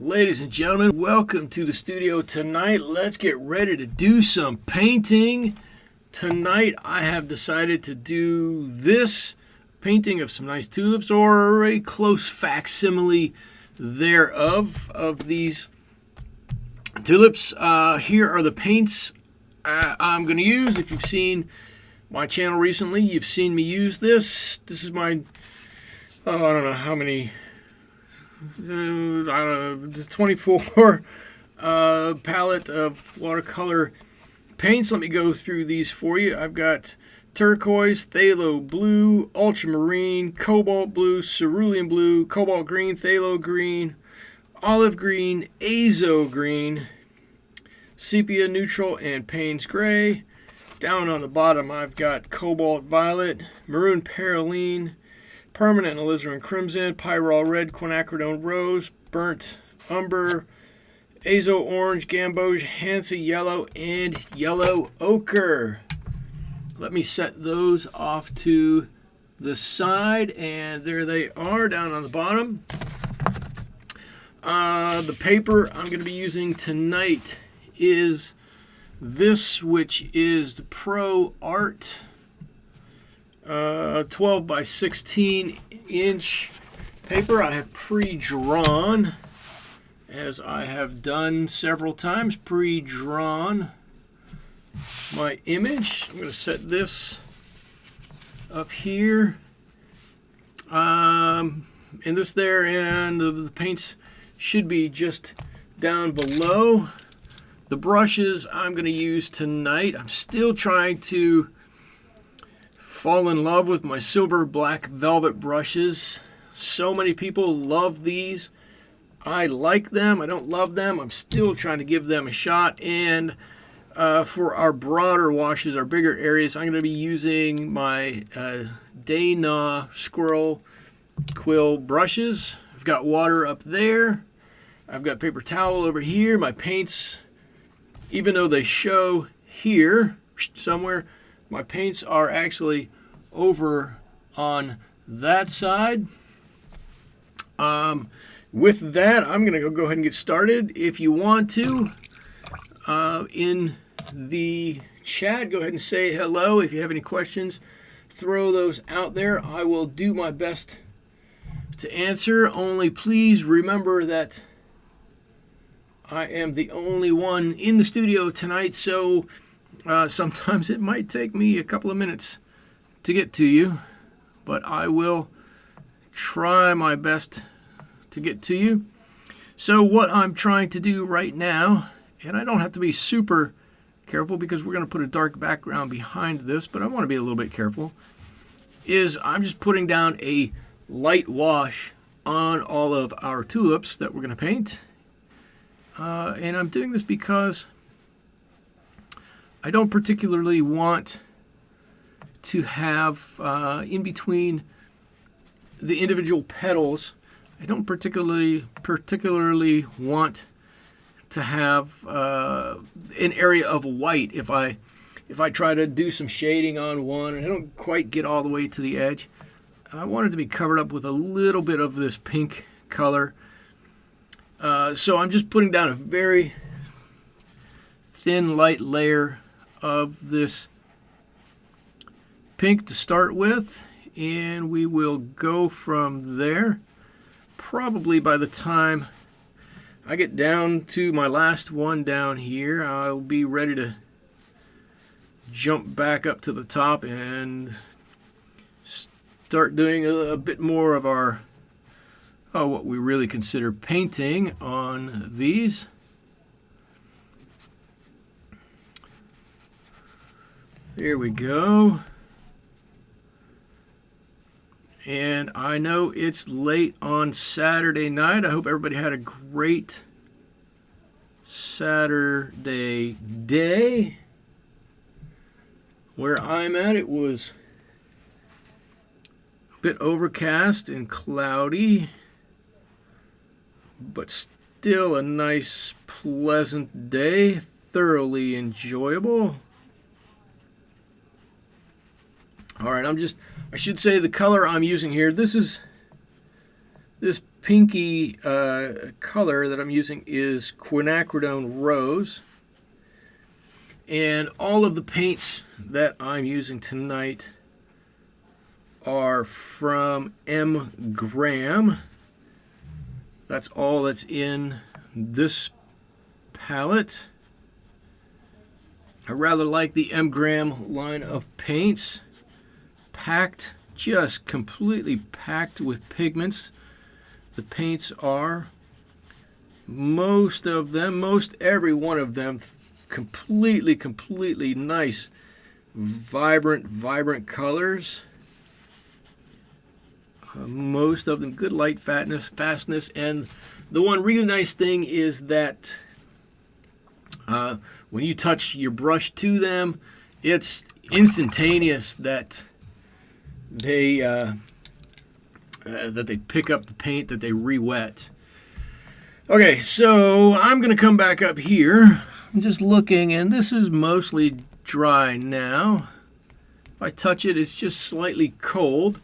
Ladies and gentlemen, welcome to the studio tonight. Let's get ready to do some painting. Tonight I have decided to do this painting of some nice tulips, or a close facsimile thereof of these tulips. Here are the paints I'm going to use. If you've seen my channel recently, you've seen me use this. This is my, I don't know how many, I don't know, 24 palette of watercolor paints. Let me go through these for you. I've got turquoise, phthalo blue, ultramarine, cobalt blue, cerulean blue, cobalt green, phthalo green, olive green, azo green, sepia neutral, and Payne's gray. Down on the bottom I've got cobalt violet, maroon perylene, permanent alizarin crimson, pyrrole red, quinacridone rose, burnt umber, azo orange, gamboge, Hansa yellow, and yellow ochre. Let me set those off to the side, and there they are down on the bottom. The paper I'm going to be using tonight is this, which is the Pro Art 12 by 16 inch paper. I have pre-drawn, as I have done several times, pre-drawn my image. I'm going to set this up here, and this there, and the paints should be just down below. The brushes I'm going to use tonight, I'm still trying to fall in love with my silver black velvet brushes. So many people love these. I like them. I don't love them. I'm still trying to give them a shot. And for our broader washes, our bigger areas, I'm going to be using my Dana Squirrel Quill brushes. I've got water up there. I've got paper towel over here. My paints, even though they show here somewhere, my paints are actually over on that side. With that, I'm going to go ahead and get started. If you want to, in the chat, go ahead and say hello. If you have any questions, throw those out there. I will do my best to answer. Only please remember that I am the only one in the studio tonight, so sometimes it might take me a couple of minutes to get to you, but I will try my best to get to you. So what I'm trying to do right now, and I don't have to be super careful because we're going to put a dark background behind this, but I want to be a little bit careful, is I'm just putting down a light wash on all of our tulips that we're going to paint. And I'm doing this because I don't particularly want to have in between the individual petals, I don't particularly want to have an area of white. If I try to do some shading on one and I don't quite get all the way to the edge, I want it to be covered up with a little bit of this pink color. So I'm just putting down a very thin, light layer of this pink to start with, and we will go from there. Probably by the time I get down to my last one down here, I'll be ready to jump back up to the top and start doing a bit more of our what we really consider painting on these. There we go. And I know it's late on Saturday night. I hope everybody had a great Saturday day. Where I'm at, it was a bit overcast and cloudy, but still a nice, pleasant day, thoroughly enjoyable. All right, I should say the color I'm using here, this pinky color that I'm using is Quinacridone Rose. And all of the paints that I'm using tonight are from M. Graham. That's all that's in this palette. I rather like the M. Graham line of paints. Packed, just completely packed with pigments. The paints are, most every one of them, completely nice, vibrant colors. Most of them good light fastness, and the one really nice thing is that when you touch your brush to them, it's instantaneous that they pick up the paint, that they re-wet. Okay, so I'm going to come back up here. I'm just looking, and this is mostly dry now. If I touch it, it's just slightly cold.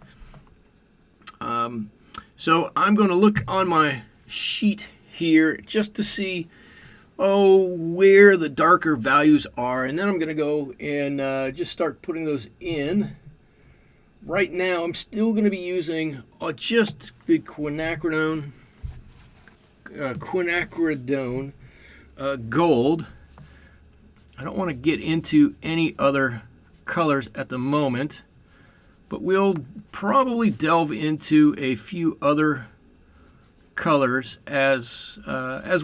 So I'm going to look on my sheet here just to see where the darker values are, and then I'm going to go and just start putting those in. Right now, I'm still going to be using just the Quinacridone Gold. I don't want to get into any other colors at the moment, but we'll probably delve into a few other colors as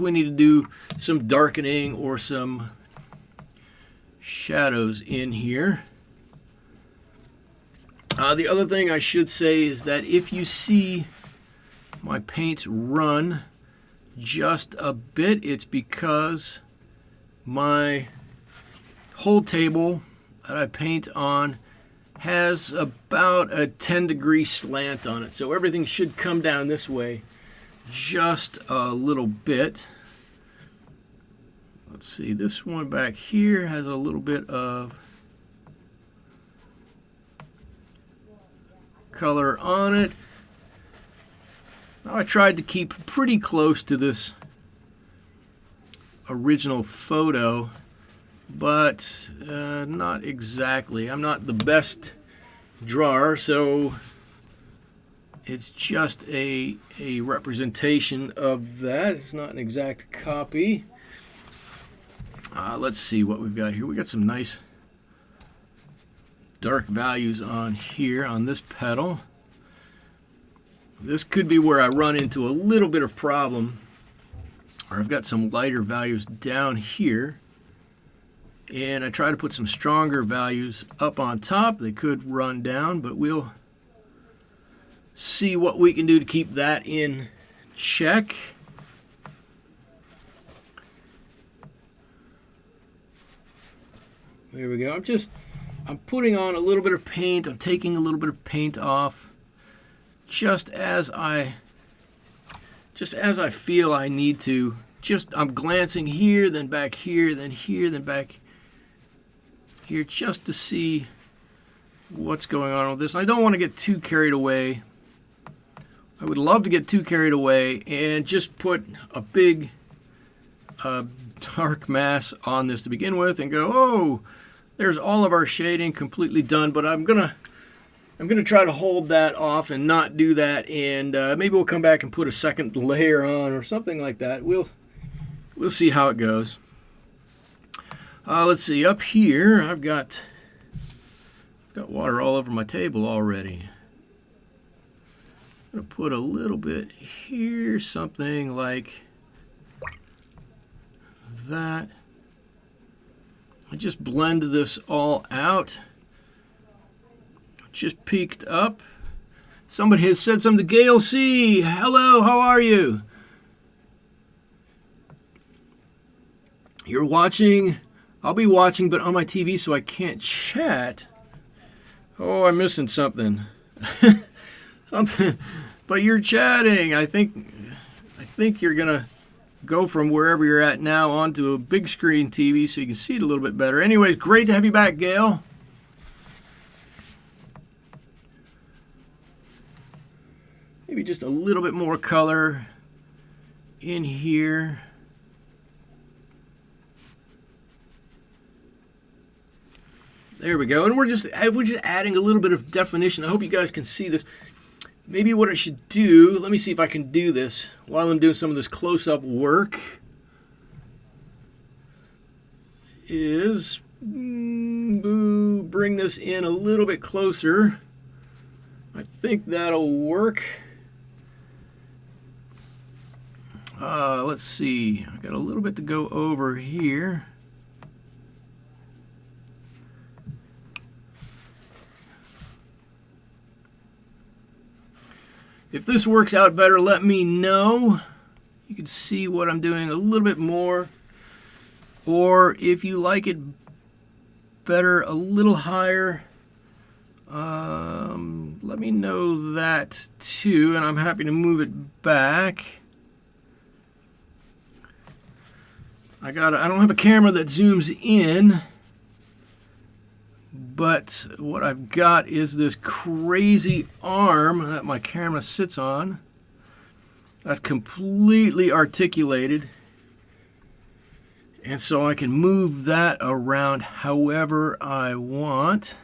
we need to do some darkening or some shadows in here. The other thing I should say is that if you see my paints run just a bit, it's because my whole table that I paint on has about a 10-degree slant on it. So everything should come down this way just a little bit. Let's see, this one back here has a little bit of color on it. Now, I tried to keep pretty close to this original photo, but not exactly. I'm not the best drawer, so it's just a representation of that. It's not an exact copy. Let's see what we've got here. We got some nice dark values on here on this petal. This could be where I run into a little bit of problem, or I've got some lighter values down here, and I try to put some stronger values up on top. They could run down, but we'll see what we can do to keep that in check. There we go. I'm putting on a little bit of paint. I'm taking a little bit of paint off just as I feel I need to. I'm glancing here, then back here, then here, then back here, just to see what's going on with this. I don't want to get too carried away. I would love to get too carried away and just put a big dark mass on this to begin with and go, oh, there's all of our shading completely done. But I'm gonna try to hold that off and not do that, and maybe we'll come back and put a second layer on or something like that. We'll see how it goes. Let's see, up here I've got water all over my table already. I'm gonna put a little bit here, something like that. I just blend this all out. Just peeked up. Somebody has said something to Gail C. Hello, how are you? You're watching? I'll be watching, but on my TV, so I can't chat. Oh, I'm missing something. Something. But you're chatting. I think you're gonna go from wherever you're at now onto a big screen TV so you can see it a little bit better. Anyways, great to have you back, Gail. maybe just a little bit more color in here. There we go. And we're just adding a little bit of definition. I hope you guys can see this. Maybe what I should do, let me see if I can do this while I'm doing some of this close-up work, is bring this in a little bit closer. I think that'll work. Let's see. I got a little bit to go over here. If this works out better, let me know. You can see what I'm doing a little bit more. Or if you like it better, a little higher, let me know that too, and I'm happy to move it back. I don't have a camera that zooms in, but what I've got is this crazy arm that my camera sits on. That's completely articulated. And so I can move that around however I want.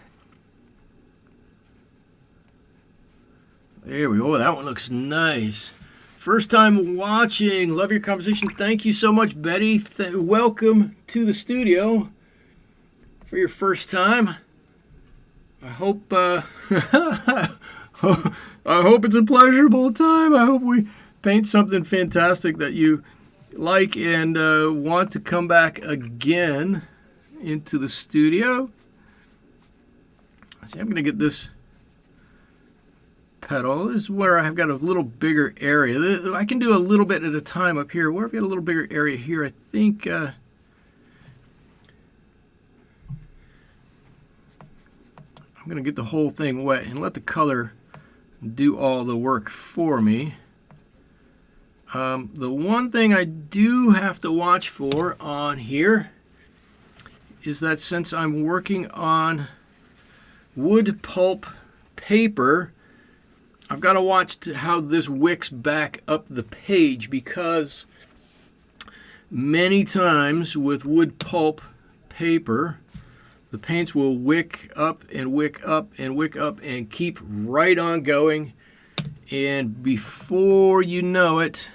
There we go. That one looks nice. First time watching. Love your conversation. Thank you so much, Betty. Welcome to the studio for your first time. I hope I hope it's a pleasurable time. I hope we paint something fantastic that you like and want to come back again into the studio. See, I'm going to get this petal. This is where I've got a little bigger area. I can do a little bit at a time up here. Where I've got a little bigger area here, I think I'm going to get the whole thing wet and let the color do all the work for me. The one thing I do have to watch for on here is that since I'm working on wood pulp paper, I've got to watch how this wicks back up the page, because many times with wood pulp paper, the paints will wick up and wick up and wick up and keep right on going, and before you know it,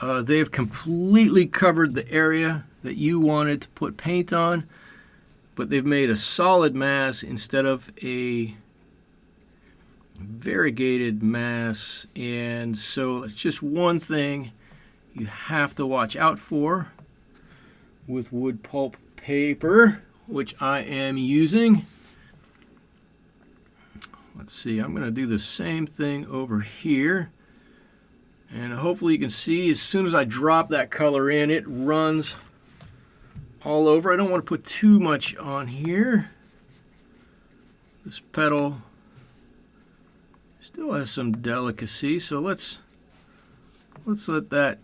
they have completely covered the area that you wanted to put paint on, but they've made a solid mass instead of a variegated mass. And so it's just one thing you have to watch out for with wood pulp paper, which I am using. Let's see, I'm going to do the same thing over here. And hopefully you can see as soon as I drop that color in, it runs all over. I don't want to put too much on here. This petal still has some delicacy, so let's let that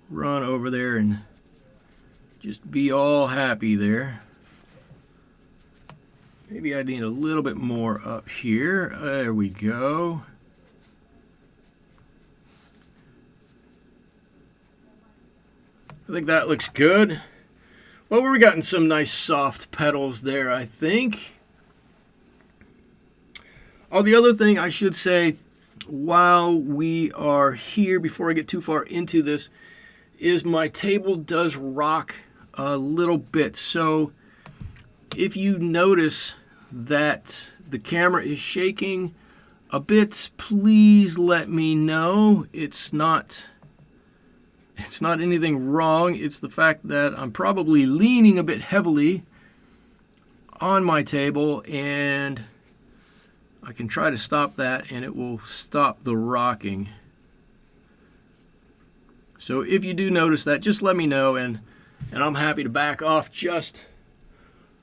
run over there and just be all happy there. Maybe I need a little bit more up here. There we go. I think that looks good. Well, we're getting some nice soft petals there, I think. Oh, the other thing I should say while we are here, before I get too far into this, is my table does rock a little bit. So if you notice that the camera is shaking a bit, please let me know. It's not anything wrong. It's the fact that I'm probably leaning a bit heavily on my table, and I can try to stop that and it will stop the rocking. So if you do notice that, just let me know, and I'm happy to back off just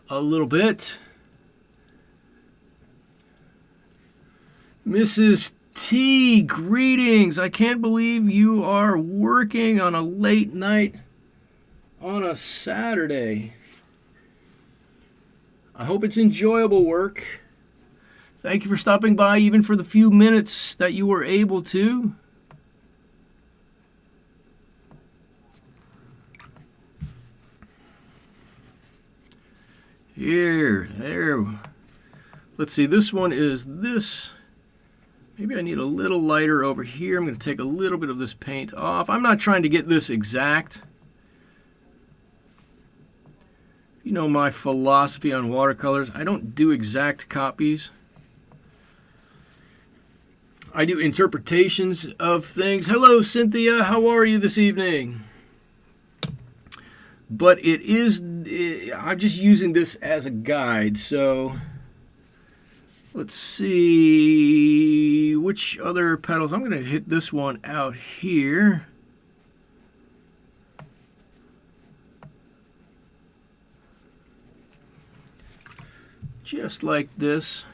a little bit. Mrs. T, greetings. I can't believe you are working on a late night on a Saturday. I hope it's enjoyable work. Thank you for stopping by, even for the few minutes that you were able to. There. Let's see, this one is this. Maybe I need a little lighter over here. I'm going to take a little bit of this paint off. I'm not trying to get this exact. You know my philosophy on watercolors. I don't do exact copies. I do interpretations of things. Hello, Cynthia. How are you this evening? But I'm just using this as a guide. So let's see which other petals. I'm going to hit this one out here. Just like this.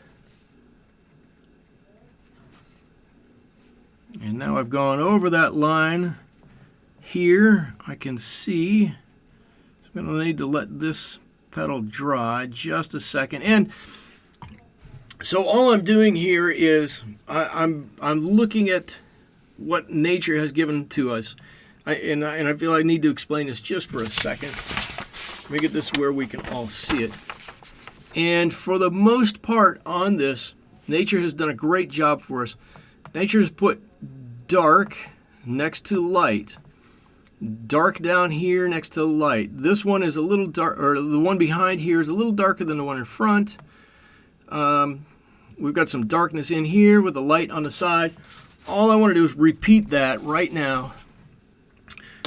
And now I've gone over that line here. I can see. So I'm going to need to let this petal dry just a second. And so all I'm doing here is I'm looking at what nature has given to us. And I feel I need to explain this just for a second. Let me get this where we can all see it. And for the most part on this, nature has done a great job for us. Nature has put dark next to light. Dark down here next to light. This one is a little dark, or the one behind here is a little darker than the one in front. We've got some darkness in here with the light on the side. All I want to do is repeat that right now.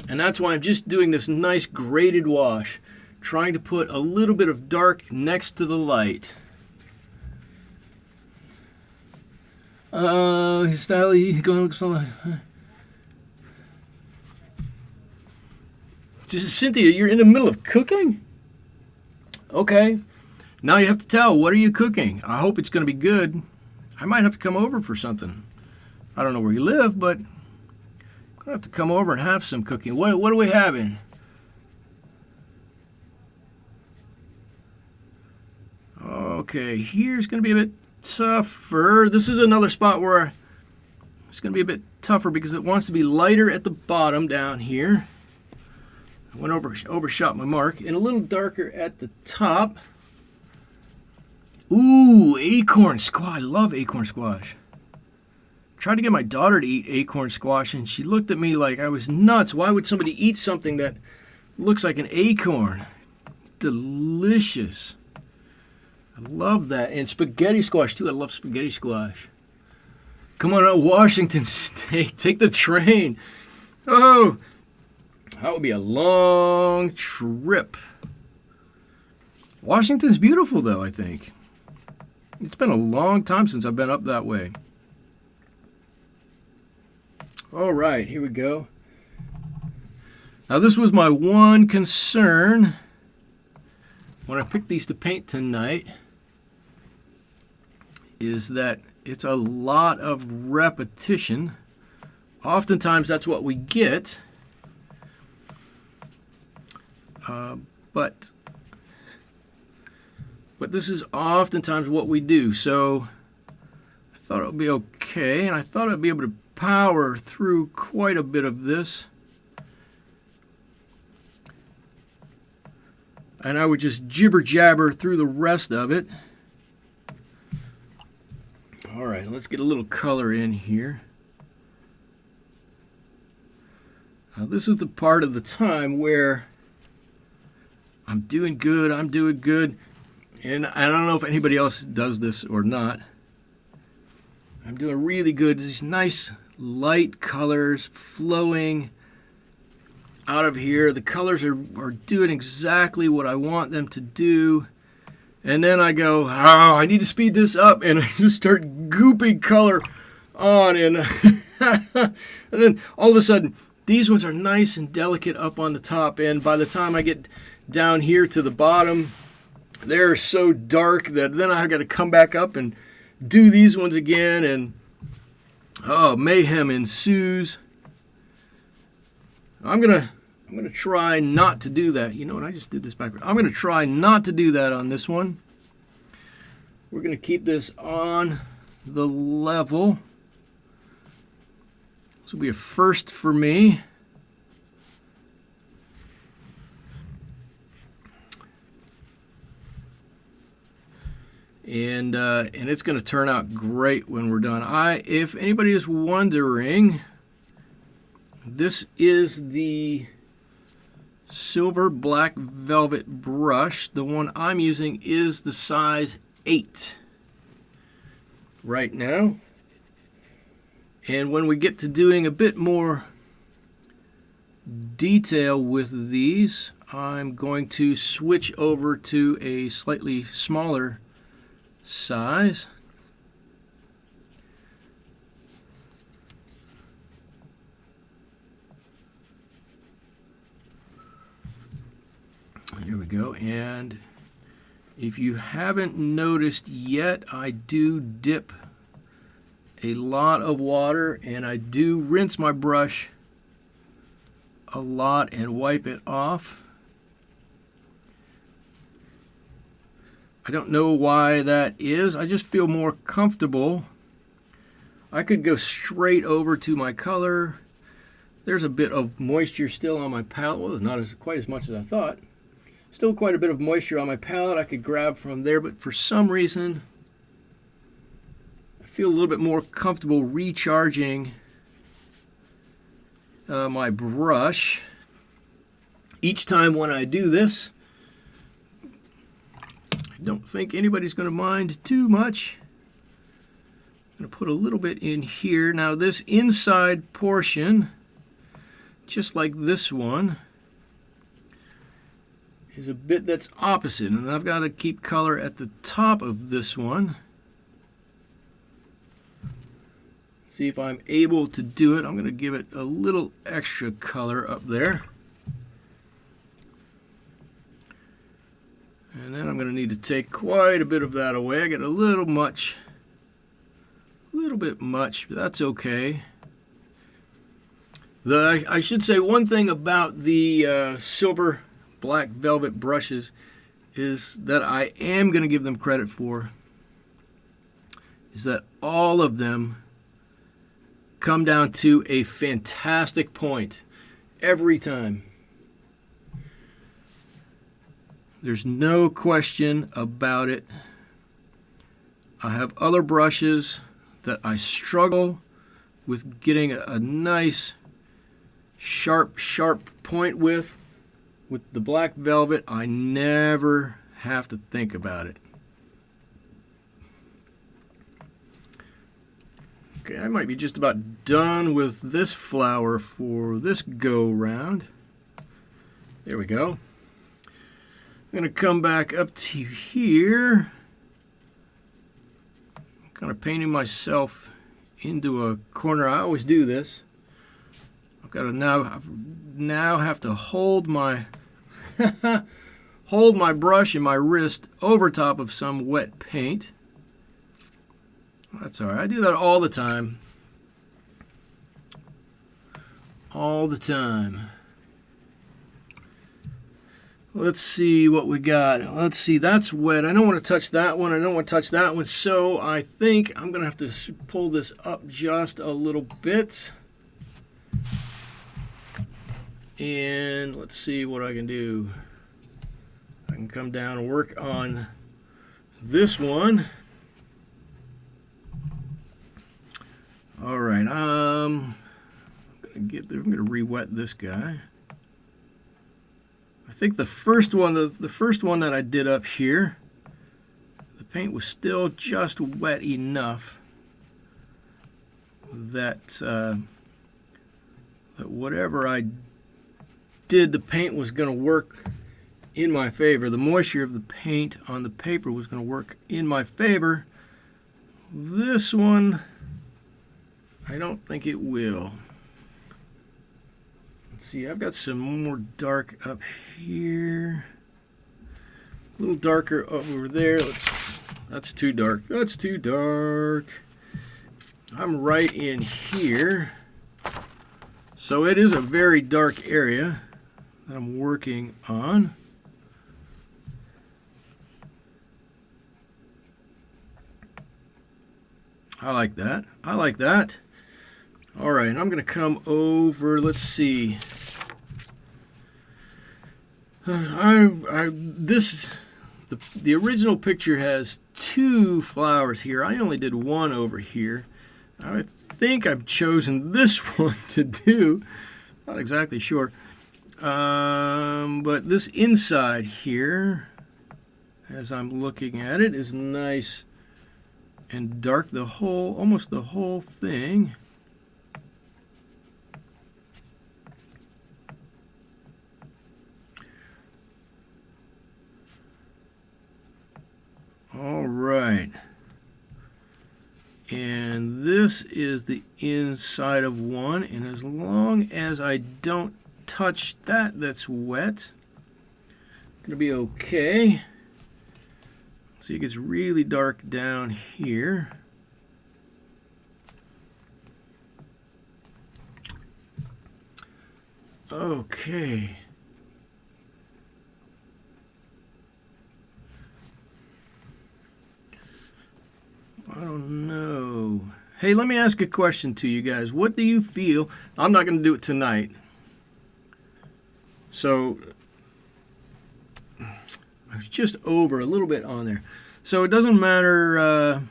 And that's why I'm just doing this nice graded wash, trying to put a little bit of dark next to the light. His style, he's going to look something. Cynthia, you're in the middle of cooking? Okay. Now you have to tell, what are you cooking? I hope it's going to be good. I might have to come over for something. I don't know where you live, but I'm going to have to come over and have some cooking. What are we having? Okay, here's going to be a bit tougher. This is another spot where it's going to be a bit tougher because it wants to be lighter at the bottom down here. I went overshot my mark, and a little darker at the top. Ooh, acorn squash. I love acorn squash. Tried to get my daughter to eat acorn squash, and she looked at me like I was nuts. Why would somebody eat something that looks like an acorn? Delicious. I love that. And spaghetti squash, too. I love spaghetti squash. Come on out, Washington State. Take the train. Oh, that would be a long trip. Washington's beautiful, though, I think. It's been a long time since I've been up that way. All right, here we go. Now, this was my one concern when I picked these to paint tonight, is that it's a lot of repetition. Oftentimes, that's what we get. But this is oftentimes what we do. So I thought it would be okay, and I thought I'd be able to power through quite a bit of this. And I would just jibber jabber through the rest of it. All right, let's get a little color in here. Now, this is the part of the time where I'm doing good, and I don't know if anybody else does this or not. I'm doing really good. These nice light colors flowing out of here. The colors are doing exactly what I want them to do. And then I go, I need to speed this up, and I just start gooping color on, and, and then all of a sudden, these ones are nice and delicate up on the top, and by the time I get down here to the bottom, they're so dark that then I got to come back up and do these ones again, and mayhem ensues. I'm gonna try not to do that. You know what? I just did this backwards. I'm gonna try not to do that on this one. We're going to keep this on the level. This will be a first for me. And it's going to turn out great when we're done. If anybody is wondering, this is the silver black velvet brush. The one I'm using is the size 8 right now. And when we get to doing a bit more detail with these, I'm going to switch over to a slightly smaller size. Here we go. And if you haven't noticed yet, I do dip a lot of water, and I do rinse my brush a lot and wipe it off. I don't know why that is. I just feel more comfortable. I could go straight over to my color. There's a bit of moisture still on my palette. Well, it's not quite as much as I thought. Still quite a bit of moisture on my palette I could grab from there, but for some reason I feel a little bit more comfortable recharging my brush each time when I do this. I don't think anybody's going to mind too much. I'm going to put a little bit in here. Now this inside portion, just like this one, is a bit that's opposite, and I've got to keep color at the top of this one. See if I'm able to do it. I'm going to give it a little extra color up there. And then I'm going to need to take quite a bit of that away. I get a little bit much, but that's okay. I should say one thing about the silver black velvet brushes is that I am going to give them credit for is that all of them come down to a fantastic point every time. There's no question about it. I have other brushes that I struggle with getting a nice sharp point with. With the black velvet, I never have to think about it. Okay, I might be just about done with this flower for this go round. There we go. I'm going to come back up to here. I'm kind of painting myself into a corner. I always do this. I've got to now have to hold my hold my brush in my wrist over top of some wet paint. That's all right. I do that all the time. All the time. Let's see what we got. Let's see, that's wet. I don't want to touch that one. I don't want to touch that one. So I think I'm going to have to pull this up just a little bit. And let's see what I can do. I can come down and work on this one. All right, I'm gonna re-wet this guy. I think the first one that I did up here, the paint was still just wet enough that that whatever I did, the paint was going to work in my favor. The moisture of the paint on the paper was going to work in my favor. This one, I don't think it will. Let's see, I've got some more dark up here. A little darker over there. That's too dark. That's too dark. I'm right in here. So it is a very dark area that I'm working on. I like that. I like that. All right, I'm going to come over. Let's see. The original picture has 2 flowers here. I only did 1 over here. I think I've chosen this one to do. Not exactly sure. But this inside here, as I'm looking at it, is nice and dark. Almost the whole thing. All right. And this is the inside of one, and as long as I don't touch that's wet, gonna be okay. See, it gets really dark down here. Okay. I don't know. Hey, let me ask a question to you guys. What do you feel? I'm not going to do it tonight. So, I was just over a little bit on there. So, it doesn't matter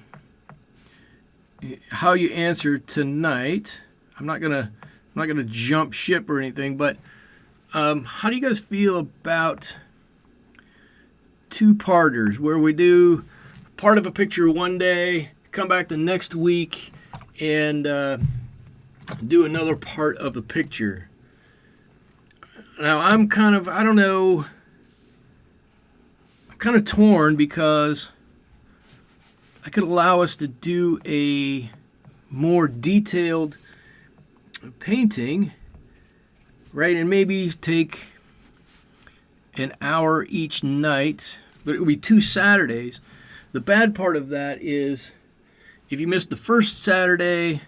how you answer tonight. I'm not gonna jump ship or anything, but how do you guys feel about 2-parters where we do part of a picture one day, come back the next week, and do another part of the picture? Now, I'm kind of, I don't know, I'm kind of torn because I could allow us to do a more detailed painting, right, and maybe take an hour each night, but it would be 2 Saturdays. The bad part of that is if you miss the first Saturday,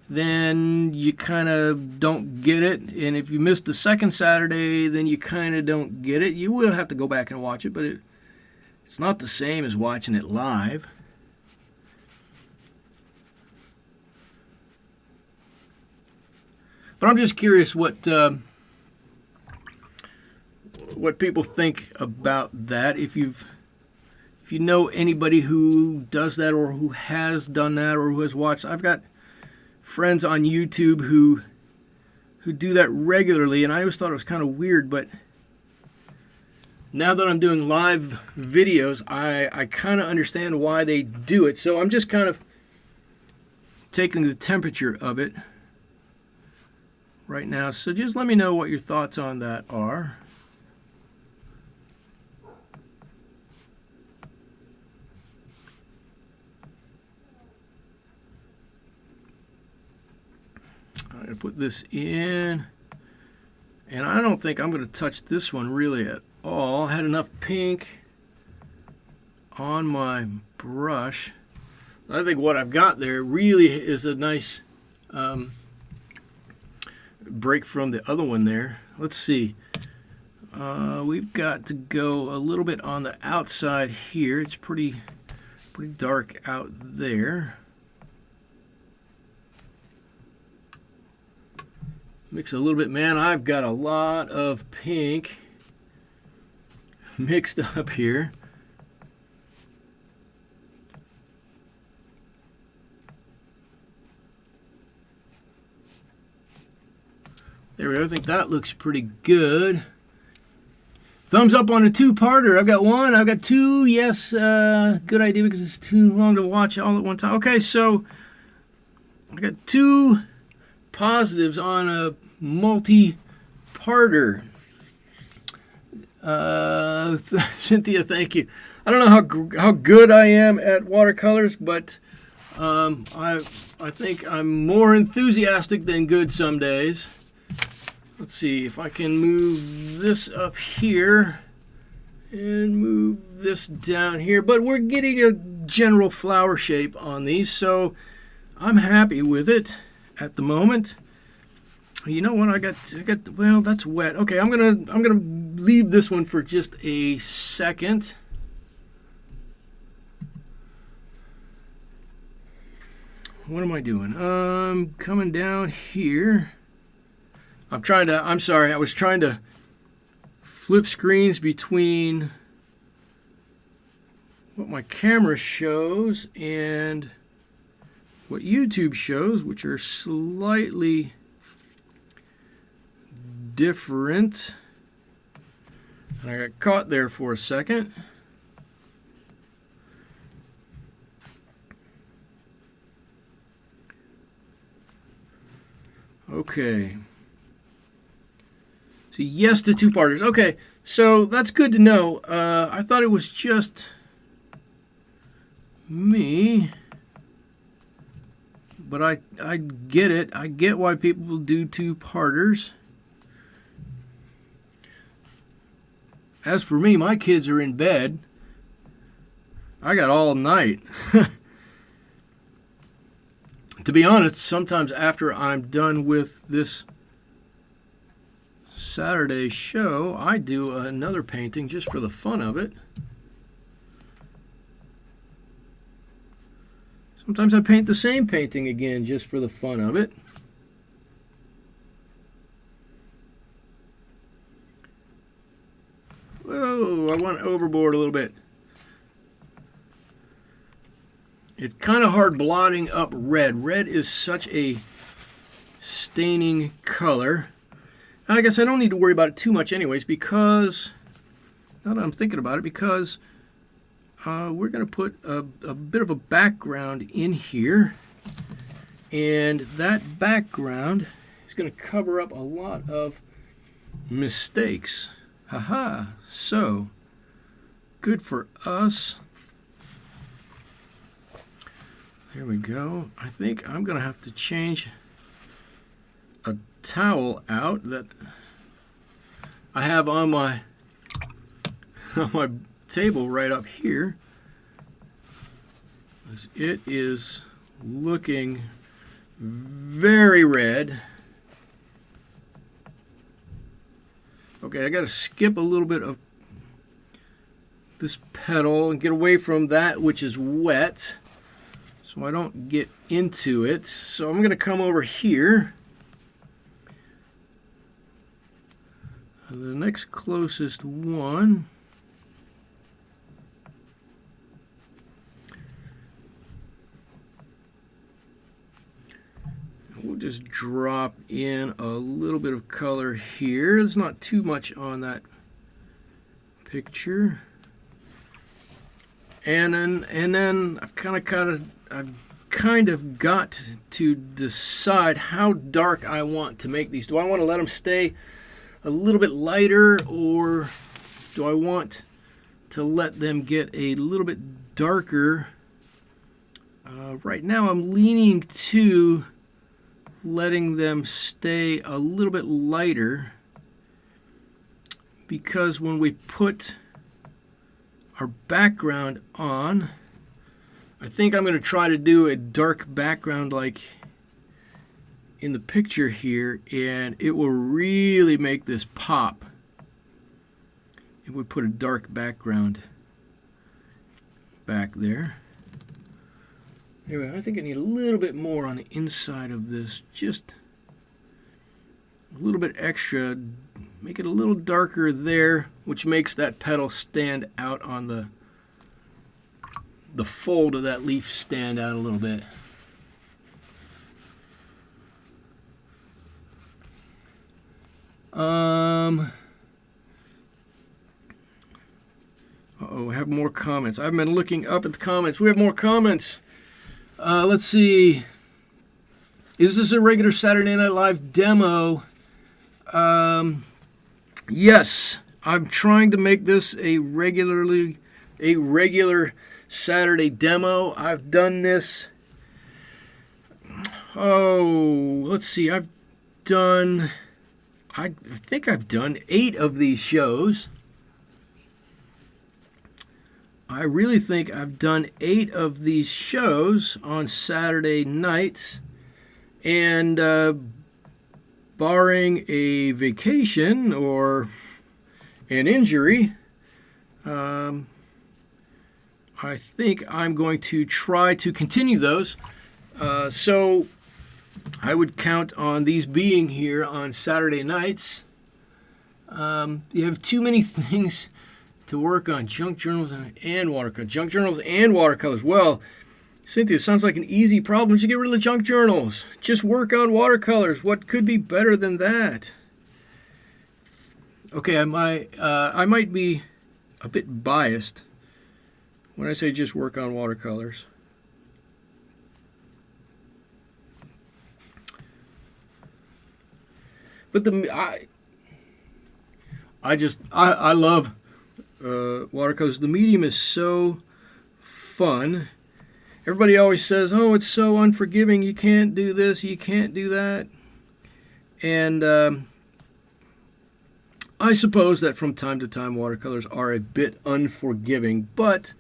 then you kind of don't get it. And if you miss the second Saturday, then you kind of don't get it. You will have to go back and watch it, but it's not the same as watching it live. But I'm just curious what people think about that. If you know anybody who does that or who has done that or who has watched, I've got friends on YouTube who do that regularly, and I always thought it was kind of weird, but now that I'm doing live videos, I kind of understand why they do it. So I'm just kind of taking the temperature of it right now. So just let me know what your thoughts on that are. I'm going to put this in, and I don't think I'm going to touch this one really at all. I had enough pink on my brush. I think what I've got there really is a nice break from the other one there. Let's see. We've got to go a little bit on the outside here. It's pretty dark out there. Mix a little bit. Man, I've got a lot of pink mixed up here. There we go. I think that looks pretty good. Thumbs up on a 2-parter. I've got 1. I've got 2. Yes, good idea because it's too long to watch all at one time. Okay, so I got 2 positives on a multi-parter. Cynthia, thank you. I don't know how good I am at watercolors, but I think I'm more enthusiastic than good some days. Let's see if I can move this up here and move this down here. But we're getting a general flower shape on these, so I'm happy with it at the moment. You know what? I got. Well, that's wet. Okay, I'm gonna leave this one for just a second. what am I doing? Coming down here. I'm sorry, I was trying to flip screens between what my camera shows and what YouTube shows, which are slightly different. And I got caught there for a second. Okay. So yes to two-parters. Okay, so that's good to know. I thought it was just me, but I get it. I get why people do two-parters. As for me, my kids are in bed. I got all night. To be honest, sometimes after I'm done with this Saturday show, I do another painting just for the fun of it. Sometimes I paint the same painting again just for the fun of it. Whoa, I went overboard a little bit. It's kind of hard blotting up red. Red is such a staining color. I guess I don't need to worry about it too much anyways, because, now that I'm thinking about it, because we're going to put a bit of a background in here, and that background is going to cover up a lot of mistakes. Haha, so good for us. There we go. I think I'm going to have to change a towel out that I have on my table right up here, as it is looking very red. Okay, I got to skip a little bit of this petal and get away from that which is wet so I don't get into it. So I'm going to come over here. The next closest one. We'll just drop in a little bit of color here. There's not too much on that picture. And then I've kind of got to decide how dark I want to make these. Do I want to let them stay a little bit lighter, or do I want to let them get a little bit darker? Right now I'm leaning to letting them stay a little bit lighter, because when we put our background on, I think I'm going to try to do a dark background like in the picture here, and it will really make this pop if we put a dark background back there. Anyway, I think I need a little bit more on the inside of this, just a little bit extra, make it a little darker there, which makes that petal stand out on the fold of that leaf, stand out a little bit. Uh-oh, we have more comments. I've been looking up at the comments. We have more comments. Let's see. Is this a regular Saturday Night Live demo? Yes. I'm trying to make this a regular Saturday demo. I've done this. Oh, let's see. I think I've done 8 of these shows. I really think I've done 8 of these shows on Saturday nights, and barring a vacation or an injury, I think I'm going to try to continue those. So I would count on these being here on Saturday nights. You have too many things to work on. Junk journals and watercolors. Junk journals and watercolors. Well, Cynthia, sounds like an easy problem. You get rid of the junk journals. Just work on watercolors. What could be better than that? Okay, I might be a bit biased when I say just work on watercolors. But I love watercolors. The medium is so fun. Everybody always says, "Oh, it's so unforgiving. You can't do this. You can't do that." And I suppose that from time to time watercolors are a bit unforgiving, but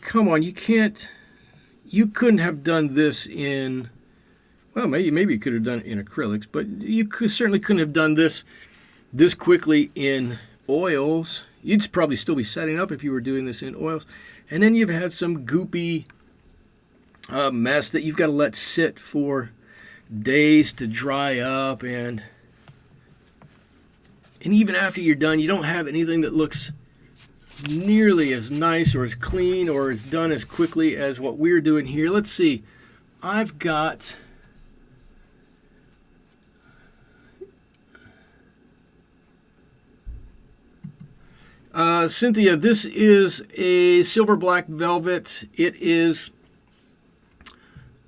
come on, you couldn't have done this in, well, maybe you could have done it in acrylics, but you certainly couldn't have done this quickly in oils. You'd probably still be setting up if you were doing this in oils. And then you've had some goopy mess that you've got to let sit for days to dry up, and even after you're done, you don't have anything that looks nearly as nice or as clean or as done as quickly as what we're doing here. Let's see. I've got Cynthia, this is a silver black velvet. It is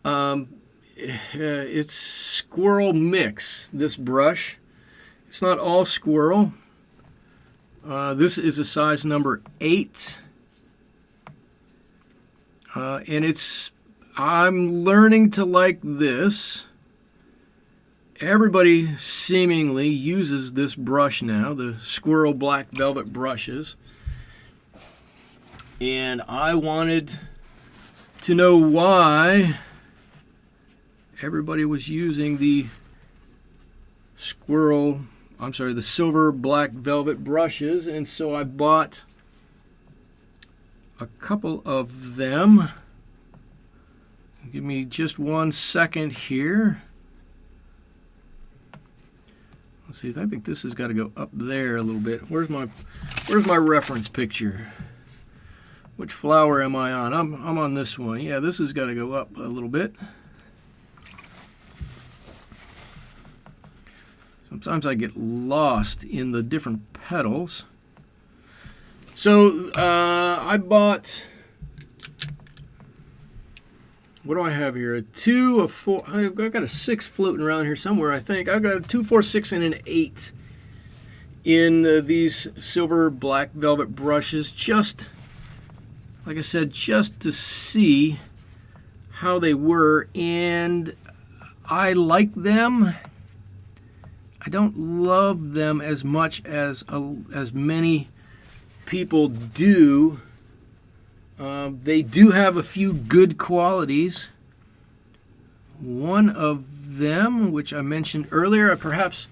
it's squirrel mix, this brush. It's not all squirrel. This is a size number 8. And I'm learning to like this. Everybody seemingly uses this brush now, the squirrel black velvet brushes. And I wanted to know why everybody was using the silver black velvet brushes, and so I bought a couple of them. Give me just 1 second here. Let's see, I think this has got to go up there a little bit. Where's my reference picture? Which flower am I on? I'm on this one. Yeah, this has got to go up a little bit. Sometimes I get lost in the different petals. So I bought, what do I have here? A 2, a 4. I've got a 6 floating around here somewhere, I think. I've got a 2, 4, 6, and an 8 in these silver black velvet brushes. Just, like I said, just to see how they were. And I like them. I don't love them as much as many people do. They do have a few good qualities. One of them, which I mentioned earlier, perhaps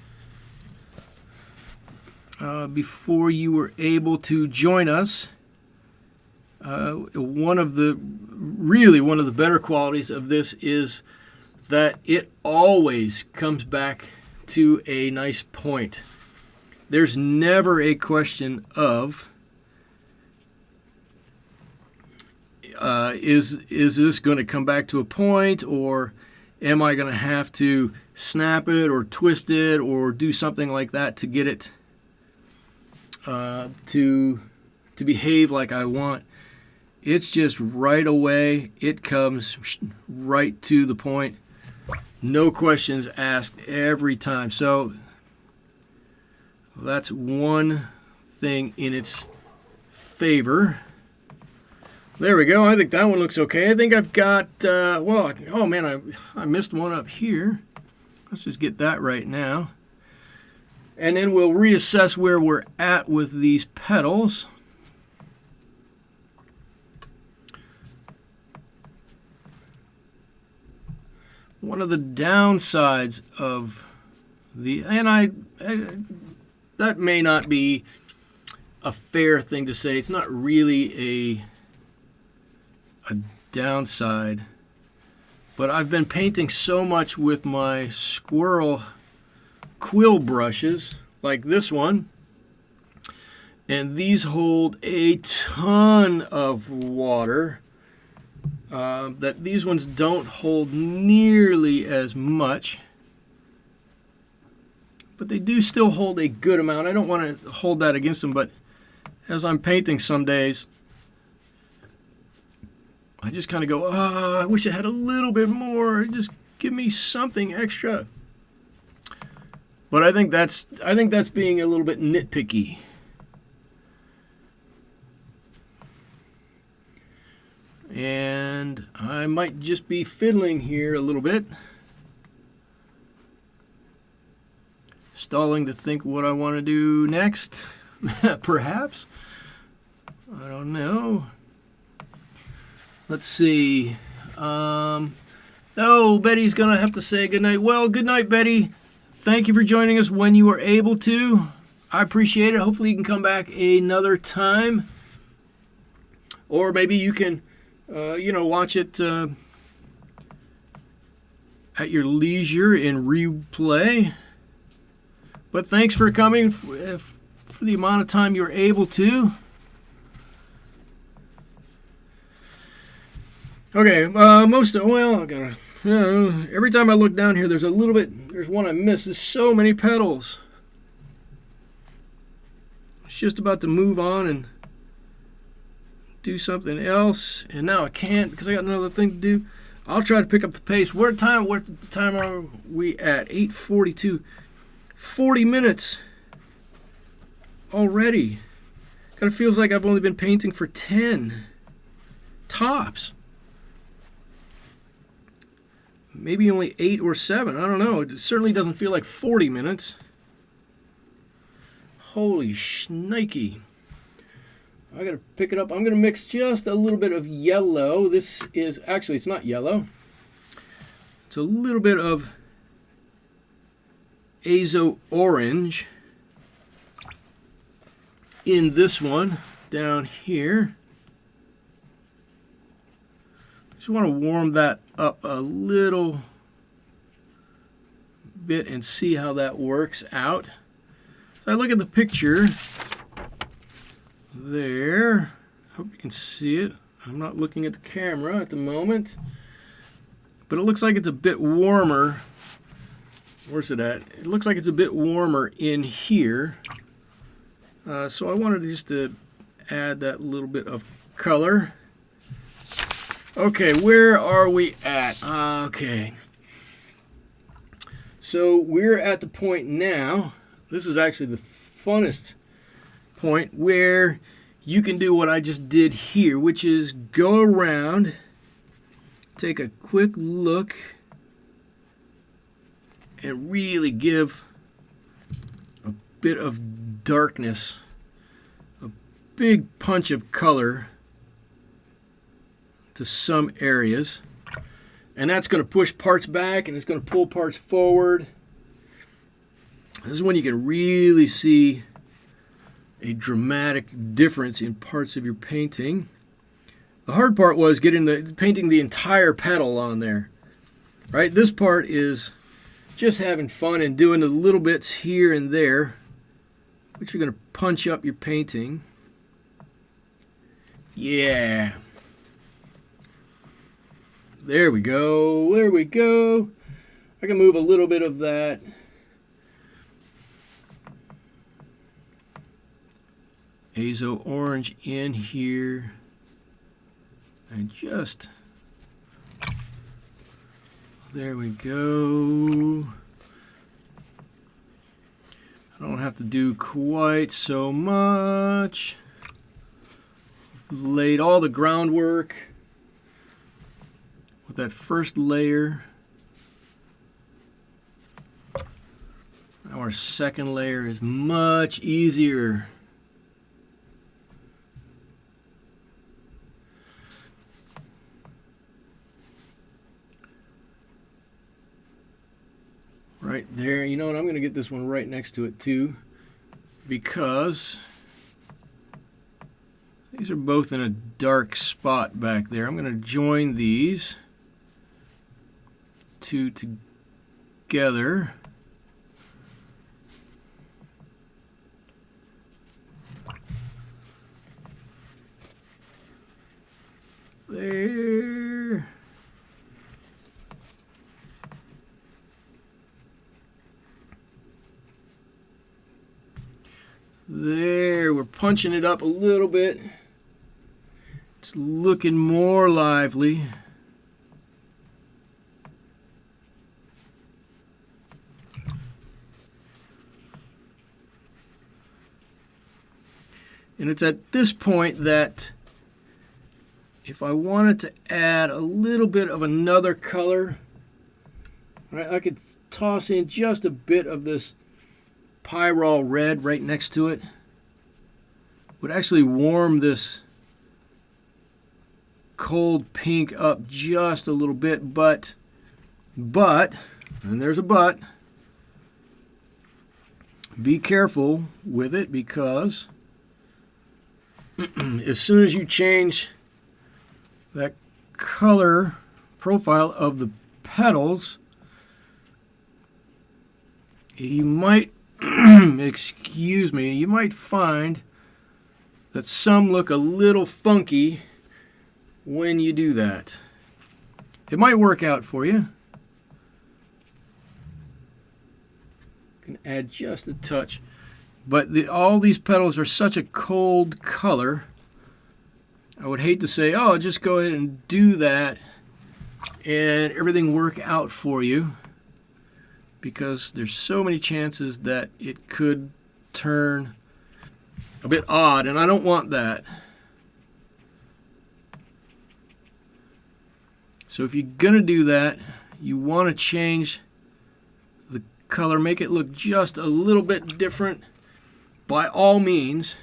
before you were able to join us, one of the better qualities of this is that it always comes back to a nice point. There's never a question of is this going to come back to a point, or am I going to have to snap it or twist it or do something like that to get it to behave like I want. It's just right away. It comes right to the point. No questions asked every time. So that's one thing in its favor. There we go. I think that one looks okay. I think I've got, oh man, I missed one up here. Let's just get that right now. And then we'll reassess where we're at with these petals. One of the downsides of that may not be a fair thing to say. It's not really a downside. But I've been painting so much with my squirrel quill brushes, like this one, and these hold a ton of water, that these ones don't hold nearly as much, but they do still hold a good amount. I don't want to hold that against them, but as I'm painting some days, I just kind of go, I wish I had a little bit more. Just give me something extra. But I think that's being a little bit nitpicky. And I might just be fiddling here a little bit. Stalling to think what I want to do next. Perhaps. I don't know. Let's see. Oh, Betty's going to have to say goodnight. Well, good night, Betty. Thank you for joining us when you were able to. I appreciate it. Hopefully you can come back another time. Or maybe you can, watch it at your leisure in replay. But thanks for coming for the amount of time you're able to. Okay, every time I look down here, there's one I miss. There's so many petals. It's just about to move on and do something else, and now I can't because I got another thing to do. I'll try to pick up the pace. What time are we at? 8:42. 40 minutes already. Kind of feels like I've only been painting for 10 tops. Maybe only 8 or 7. I don't know. It certainly doesn't feel like 40 minutes. Holy shnikey. I gotta pick it up. I'm gonna mix just a little bit of yellow. This is, actually, it's not yellow. It's a little bit of azo orange in this one down here. Just want to warm that up a little bit and see how that works out. So I look at the picture there. Hope you can see it. I'm not looking at the camera at the moment, but it looks like it's a bit warmer. Where's it at? It looks like it's a bit warmer in here. So I wanted just to add that little bit of color. Okay, where are we at? Okay. So we're at the point now, this is actually the funnest point, where you can do what I just did here, which is go around, take a quick look, and really give a bit of darkness, a big punch of color to some areas, and that's going to push parts back and it's going to pull parts forward. This is when you can really see a dramatic difference in parts of your painting. The hard part was painting the entire petal on there, right? This part is just having fun and doing the little bits here and there, which are going to punch up your painting. Yeah. There we go. There we go. I can move a little bit of that azo orange in here and just, there we go. I don't have to do quite so much. Laid all the groundwork with that first layer. Our second layer is much easier. Right there. You know what? I'm going to get this one right next to it too, because These are both in a dark spot back there. I'm going to join these two together. There. There, we're punching it up a little bit. It's looking more lively. And it's at this point that if I wanted to add a little bit of another color, right, I could toss in just a bit of this Pyrrole red right next to it. Would actually warm this cold pink up just a little bit, but, and there's a but, be careful with it, because as soon as you change that color profile of the petals, you might excuse me, you might find that some look a little funky when you do that. It might work out for you. You can add just a touch, but all these petals are such a cold color. I would hate to say, oh, just go ahead and do that and everything work out for you, because there's so many chances that it could turn a bit odd, and I don't want that. So if you're gonna do that, you want to change the color, make it look just a little bit different. By all means,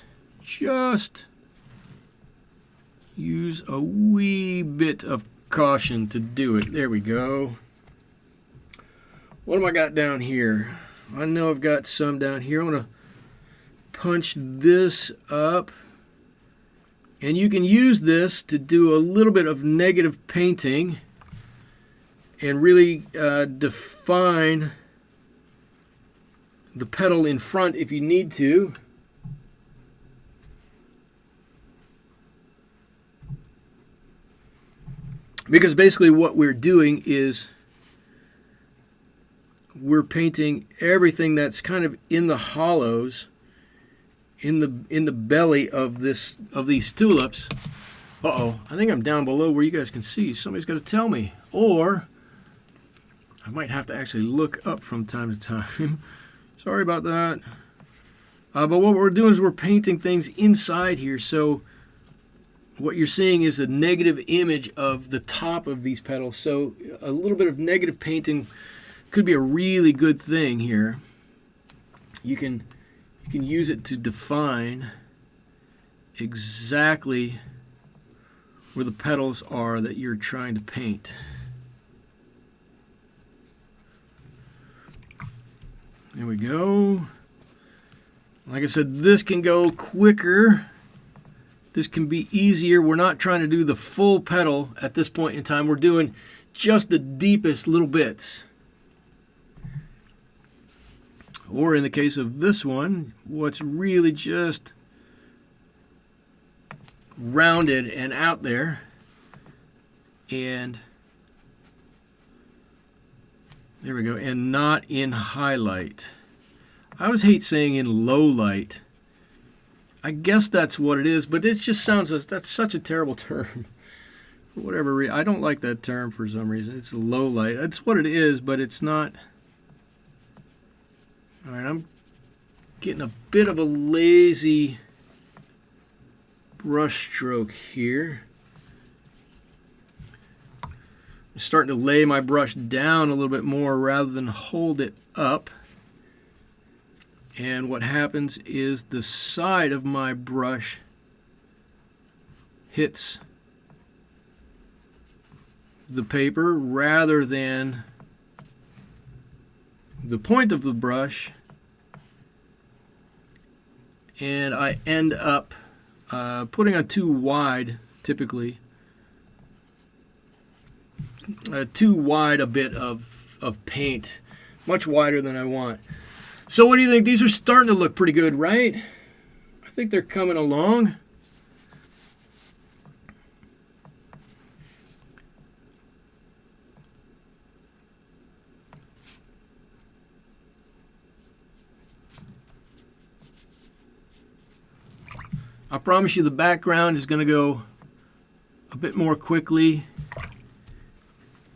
just use a wee bit of caution to do it. There we go. What have I got down here? I know I've got some down here. I'm going to punch this up. And you can use this to do a little bit of negative painting and really define the petal in front if you need to. Because basically what we're doing is we're painting everything that's kind of in the hollows, in the belly of these tulips. Uh-oh, I think I'm down below where you guys can see. Somebody's got to tell me. Or I might have to actually look up from time to time. Sorry about that. But what we're doing is we're painting things inside here. So what you're seeing is a negative image of the top of these petals. So a little bit of negative painting could be a really good thing here. You can use it to define exactly where the petals are that you're trying to paint. There we go. Like I said, this can go quicker. This can be easier. We're not trying to do the full petal at this point in time. We're doing just the deepest little bits. Or in the case of this one, what's really just rounded and out there. And there we go. And not in highlight. I always hate saying in low light. I guess that's what it is, but it just sounds, that's such a terrible term. For whatever reason. I don't like that term for some reason. It's low light. That's what it is, but it's not. All right, I'm getting a bit of a lazy brush stroke here. I'm starting to lay my brush down a little bit more rather than hold it up. And what happens is the side of my brush hits the paper rather than the point of the brush, and I end up putting on too wide, typically. Too wide a bit of paint. Much wider than I want. So what do you think? These are starting to look pretty good, right? I think they're coming along. I promise you the background is going to go a bit more quickly.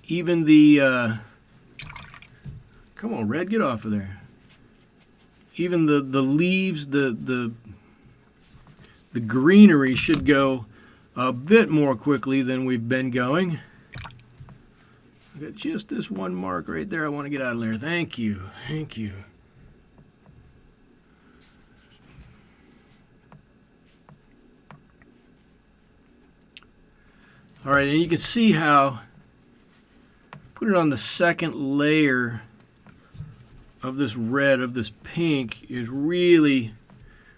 Even the come on, Red, get off of there. Even the leaves, the greenery should go a bit more quickly than we've been going. I got just this one mark right there I want to get out of there. Thank you. Thank you. All right, and you can see how put it on the second layer of this red, of this pink, is really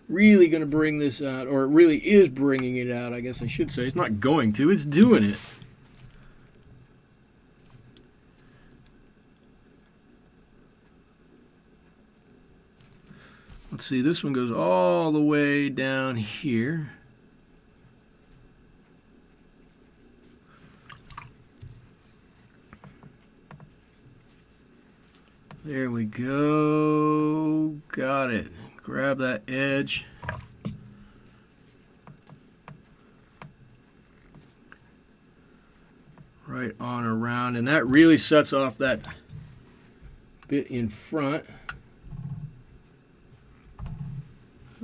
going to bring this out, or it really is bringing it out, I guess I should say. It's not going to, it's doing it. Let's see, this one goes all the way down here. There we go. Got it. Grab that edge. Right on around. And that really sets off that bit in front.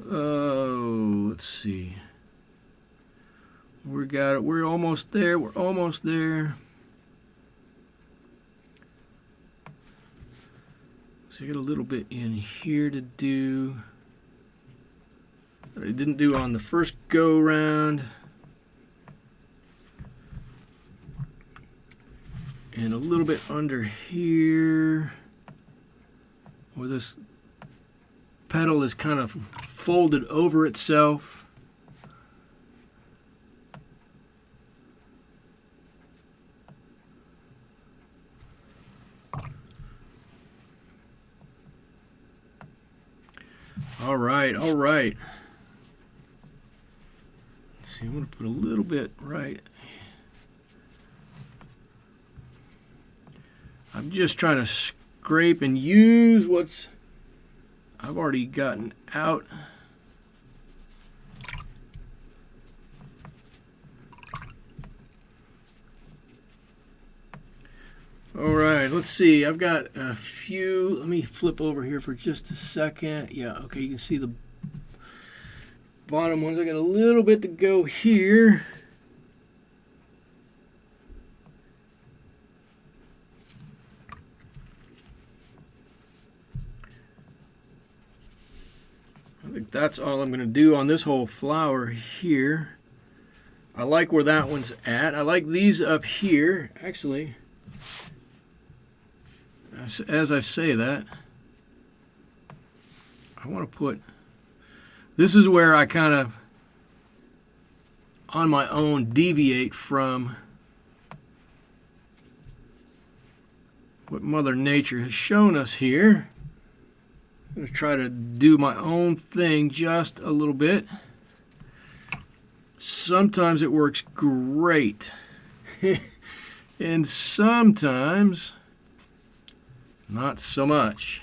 Oh, let's see. We got it. We're almost there. We're almost there. So I got a little bit in here to do that I didn't do on the first go round. And a little bit under here where this petal is kind of folded over itself. All right, all right. Let's see, I'm going to put a little bit right. I'm just trying to scrape and use what's I've already gotten out. All right, let's see. I've got a few. Let me flip over here for just a second. Yeah, okay, you can see the bottom ones. I got a little bit to go here. I think that's all I'm going to do on this whole flower here. I like where that one's at. I like these up here, actually. As I say that, I want to put, this is where I kind of, on my own, deviate from what Mother Nature has shown us here. I'm going to try to do my own thing just a little bit. Sometimes it works great. And sometimes not so much.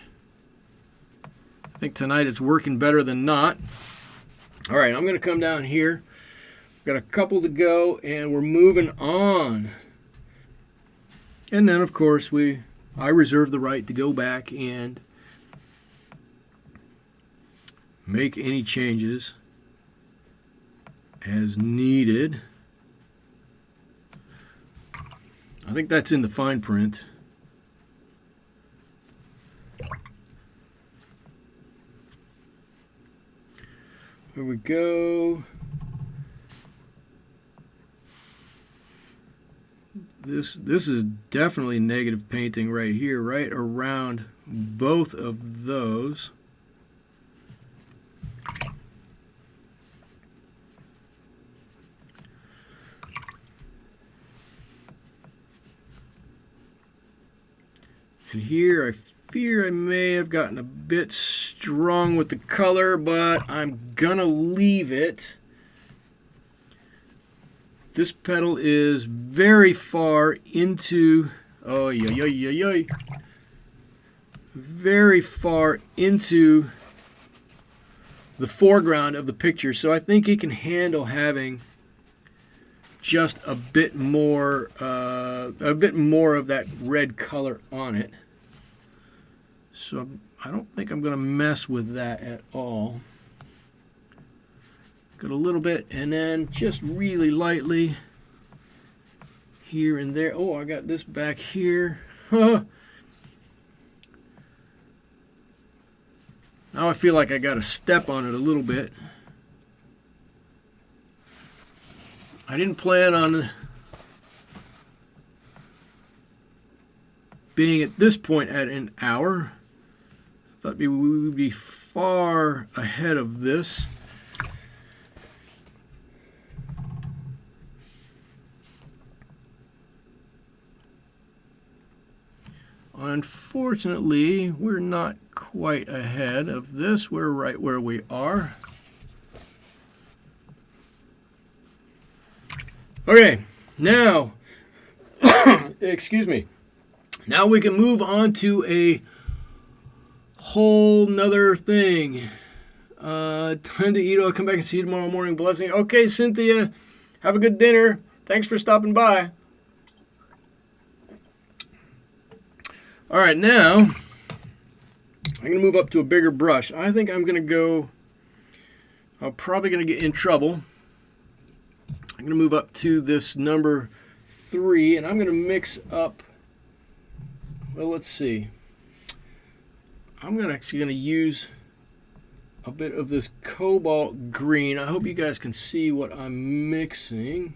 I think tonight it's working better than not. All right, I'm going to come down here. Got a couple to go, and we're moving on. And then, of course, I reserve the right to go back and make any changes as needed. I think that's in the fine print. Here we go. This is definitely negative painting right here, right around both of those. And here I fear I may have gotten a bit strong with the color, but I'm gonna leave it. This petal is very far into, oh yeah, yeah, yeah, yeah, very far into the foreground of the picture, so I think it can handle having just a bit more of that red color on it. So I don't think I'm going to mess with that at all. Got a little bit, and then just really lightly here and there. Oh, I got this back here. Now I feel like I got to step on it a little bit. I didn't plan on being at this point at an hour. I thought we would be far ahead of this. Unfortunately, we're not quite ahead of this. We're right where we are. Okay, now, excuse me. Now we can move on to a whole nother thing. Time to eat. I'll come back and see you tomorrow morning. Blessing. Okay, Cynthia, have a good dinner. Thanks for stopping by. All right, now I'm going to move up to a bigger brush. I think I'm going to go, I'm probably going to get in trouble. I'm going to move up to this number 3, and I'm going to mix up, well, let's see. I'm actually going to use a bit of this cobalt green. I hope you guys can see what I'm mixing.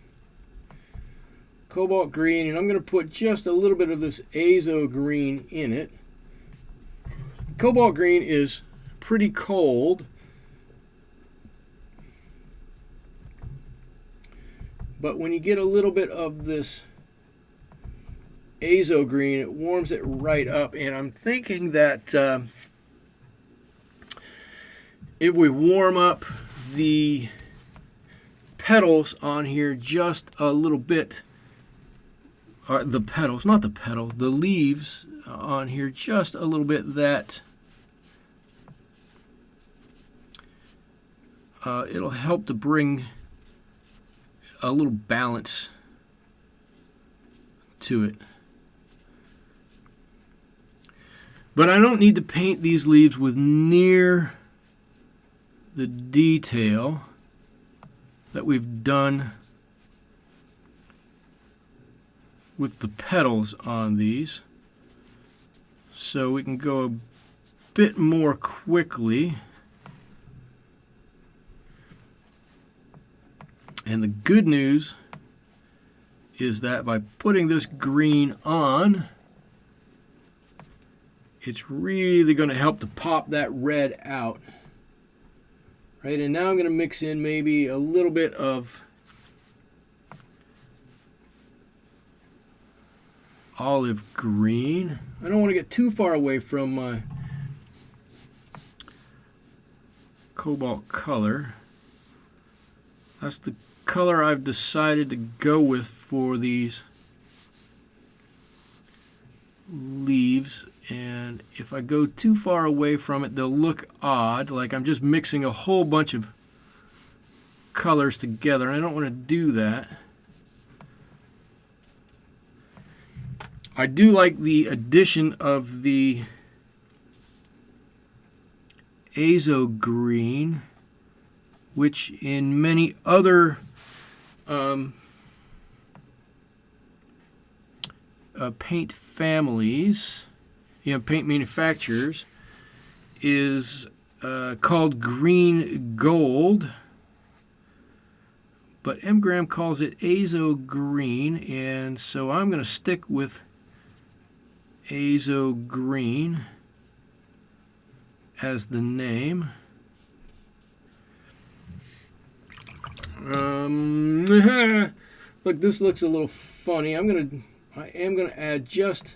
Cobalt green, and I'm going to put just a little bit of this azo green in it. The cobalt green is pretty cold, but when you get a little bit of this azo green, it warms it right up, and I'm thinking that if we warm up the petals on here just a little bit, the petals, not the petals, the leaves on here just a little bit, that it'll help to bring a little balance to it. But I don't need to paint these leaves with near the detail that we've done with the petals on these, so we can go a bit more quickly. And the good news is that by putting this green on, it's really going to help to pop that red out. Right, and now I'm going to mix in maybe a little bit of olive green. I don't want to get too far away from my cobalt color. That's the color I've decided to go with for these leaves, and if I go too far away from it, they'll look odd, like I'm just mixing a whole bunch of colors together, and I don't want to do that. I do like the addition of the azo green, which in many other paint families, paint manufacturers, is called green gold, but M. Graham calls it azo green, and so I'm going to stick with azo green as the name. Look, this looks a little funny. I am gonna add just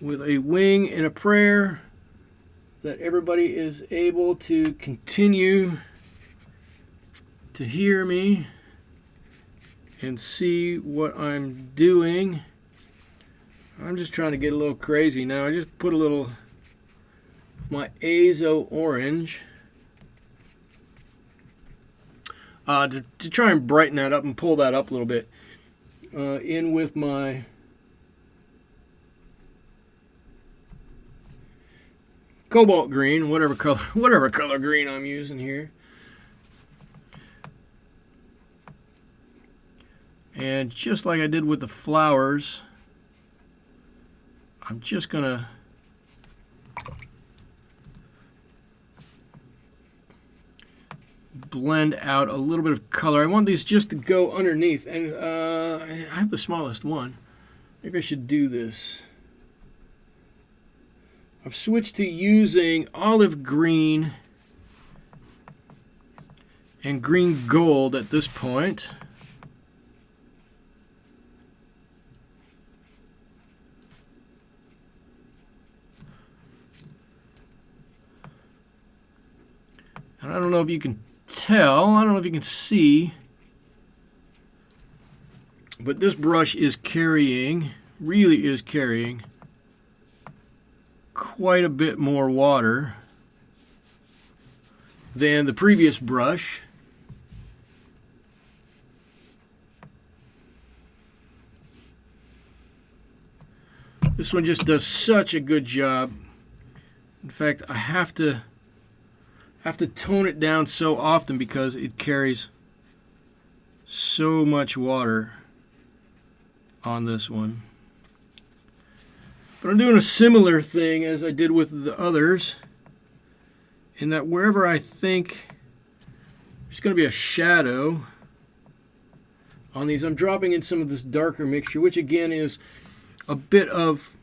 with a wing and a prayer that everybody is able to continue to hear me and see what I'm doing. I'm just trying to get a little crazy now. I just put a little my azo orange to try and brighten that up and pull that up a little bit in with my cobalt green, whatever color green I'm using here. And just like I did with the flowers, I'm just gonna blend out a little bit of color. I want these just to go underneath, and I have the smallest one. Maybe I should do this. I've switched to using olive green and green gold at this point. And I don't know if you can tell, I don't know if you can see, but this brush is carrying, really is carrying quite a bit more water than the previous brush. This one just does such a good job. In fact, I have to tone it down so often because it carries so much water on this one. But I'm doing a similar thing as I did with the others, in that wherever I think there's going to be a shadow on these, I'm dropping in some of this darker mixture, which again is a bit of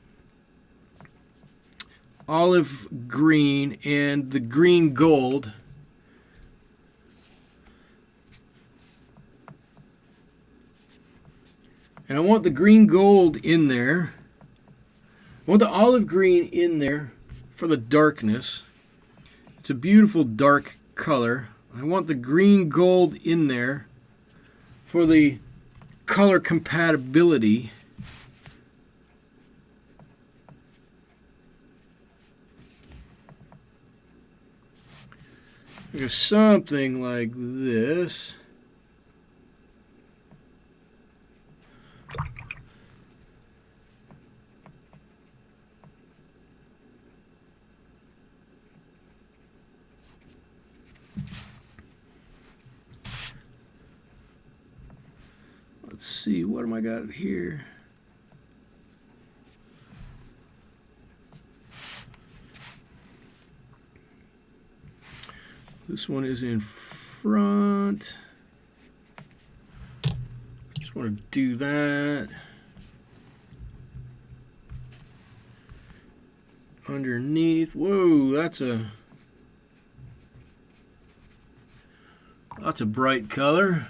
olive green and the green gold. And I want the green gold in there. I want the olive green in there for the darkness. It's a beautiful dark color. I want the green gold in there for the color compatibility. Something like this. Let's see, what am I got here? This one is in front. Just want to do that. Underneath. Whoa, that's a bright color.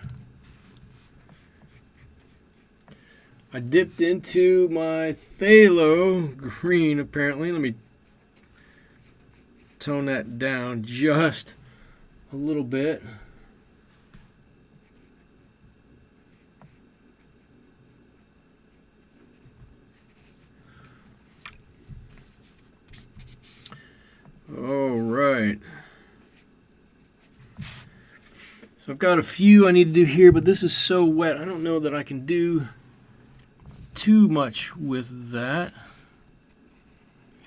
I dipped into my phthalo green apparently. Let me tone that down just a little bit. All right. So I've got a few I need to do here, but this is so wet. I don't know that I can do too much with that.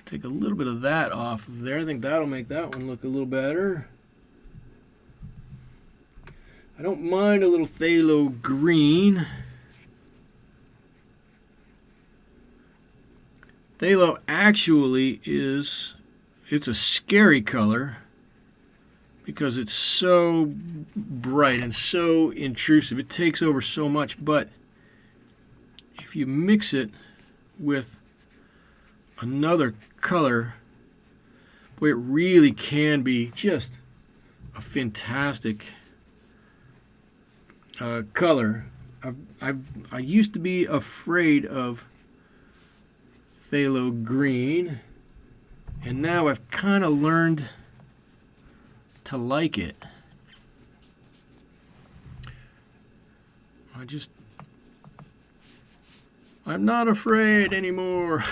Take a little bit of that off of there. I think that'll make that one look a little better. I don't mind a little phthalo green. Phthalo actually it's a scary color because it's so bright and so intrusive. It takes over so much, but if you mix it with another color, boy, it really can be just a fantastic color. I used to be afraid of phthalo green. And now I've kind of learned to like it. I'm not afraid anymore.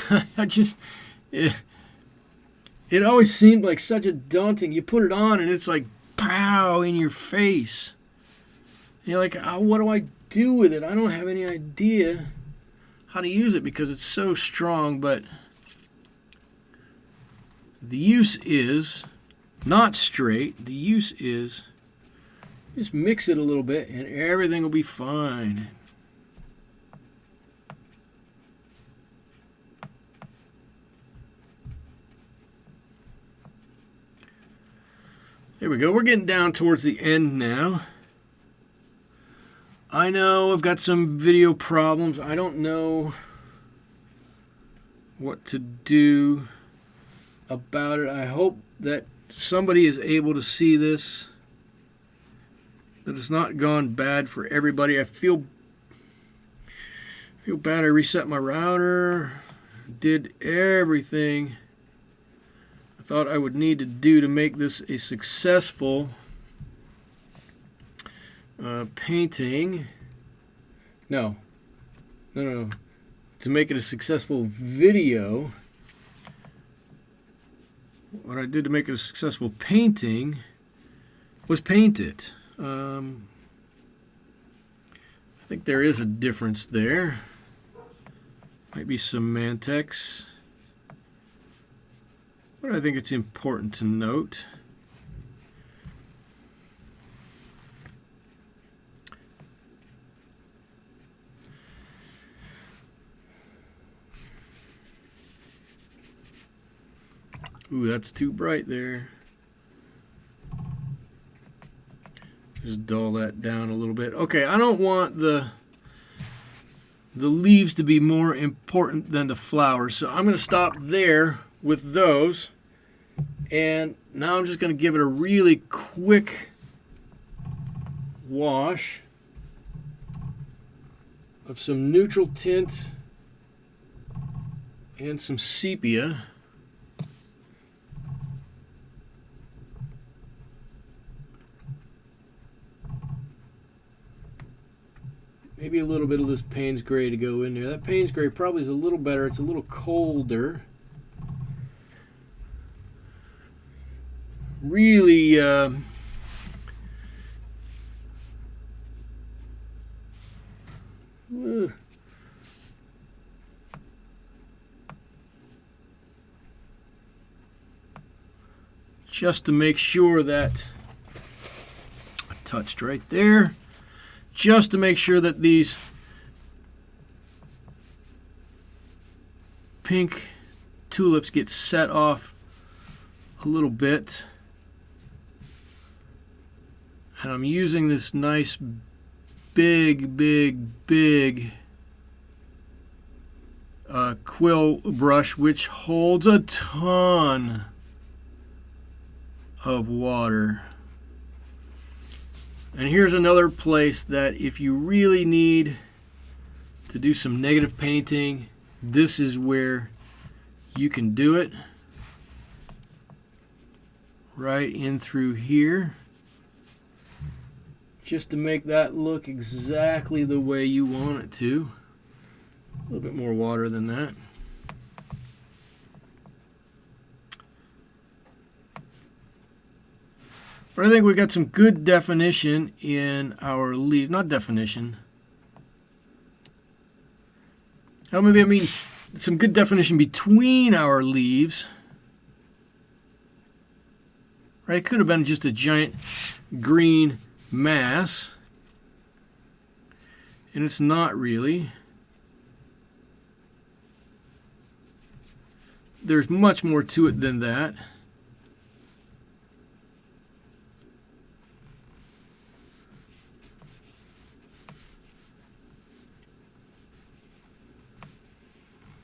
It always seemed like such a daunting, you put it on and it's like pow in your face. And you're like, oh, what do I do with it? I don't have any idea how to use it because it's so strong, but the use is not straight. The use is just mix it a little bit and everything will be fine. There we go. We're getting down towards the end now. I know I've got some video problems. I don't know what to do about it. I hope that somebody is able to see this, that it's not gone bad for everybody. I feel bad. I reset my router, did everything I thought I would need to do to make this a successful painting. No. To make it a successful video. What I did to make it a successful painting was paint it. I think there is a difference there. Might be semantics. But I think it's important to note. Ooh, that's too bright there. Just dull that down a little bit. Okay, I don't want the leaves to be more important than the flowers, so I'm going to stop there with those. And now I'm just going to give it a really quick wash of some neutral tint and some sepia. Maybe a little bit of this Payne's Gray to go in there. That Payne's Gray probably is a little better. It's a little colder. Really, just to make sure that I touched right there. Just to make sure that these pink tulips get set off a little bit. And I'm using this nice big quill brush, which holds a ton of water. And here's another place that if you really need to do some negative painting, this is where you can do it. Right in through here. Just to make that look exactly the way you want it to. A little bit more water than that. But I think we got some good definition in our leaf. Not definition. Oh, maybe I mean some good definition between our leaves. Right? It could have been just a giant green mass. And it's not really. There's much more to it than that.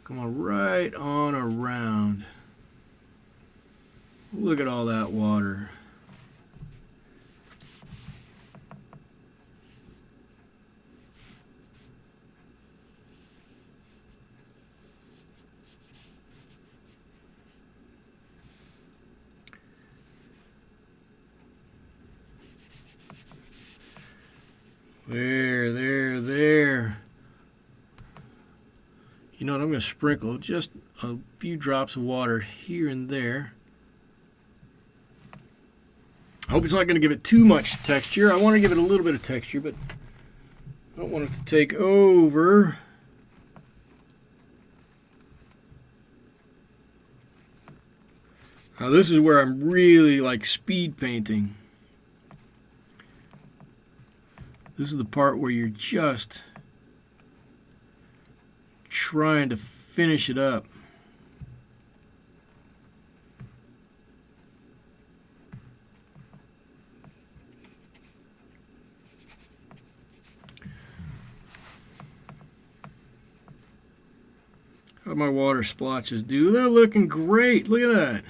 Come on, right on around. Look at all that water. You know what, I'm going to sprinkle just a few drops of water here and there. I hope it's not going to give it too much texture. I want to give it a little bit of texture, but I don't want it to take over. Now this is where I'm really like speed painting. This is the part where you're just trying to finish it up. How my water splotches do? They're looking great. Look at that.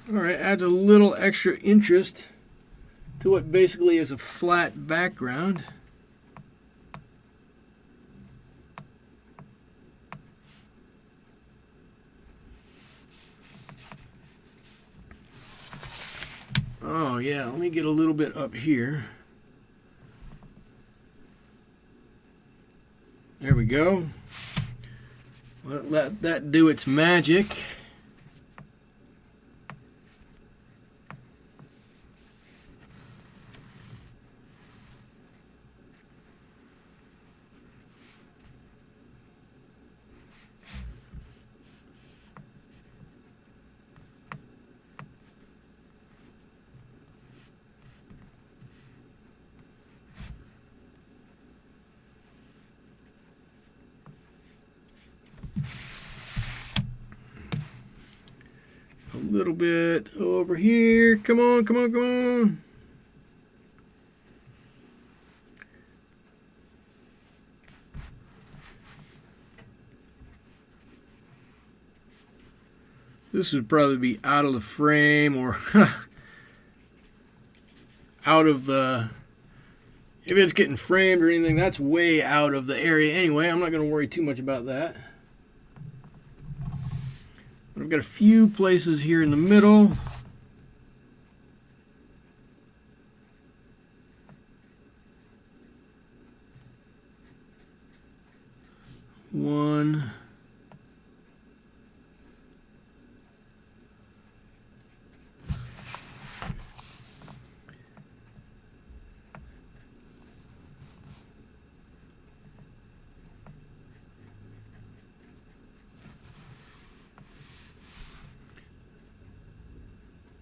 All right, adds a little extra interest to what basically is a flat background. Oh yeah, let me get a little bit up here. There we go. Let that do its magic. A little bit over here. Come on, come on, come on. This would probably be out of the frame or out of the... If it's getting framed or anything, that's way out of the area anyway. I'm not going to worry too much about that. I've got a few places here in the middle. One.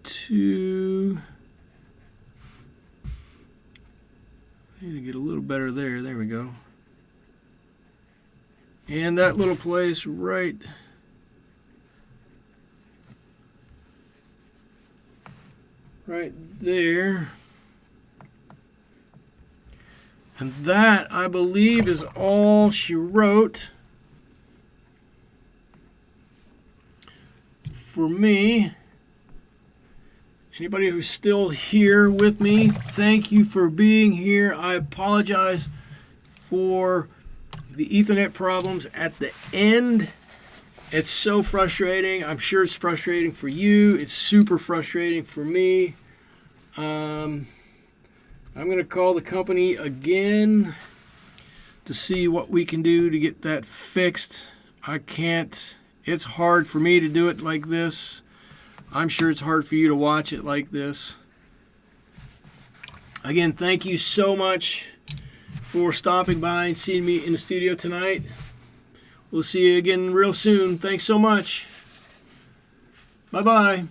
Two. I need to get a little better there. There we go. And that little place right there. And that, I believe, is all she wrote for me. Anybody who's still here with me, thank you for being here. I apologize for the Ethernet problems at the end. It's so frustrating. I'm sure it's frustrating for you. It's super frustrating for me. I'm going to call the company again to see what we can do to get that fixed. I can't. It's hard for me to do it like this. I'm sure it's hard for you to watch it like this. Again, thank you so much for stopping by and seeing me in the studio tonight. We'll see you again real soon. Thanks so much. Bye-bye.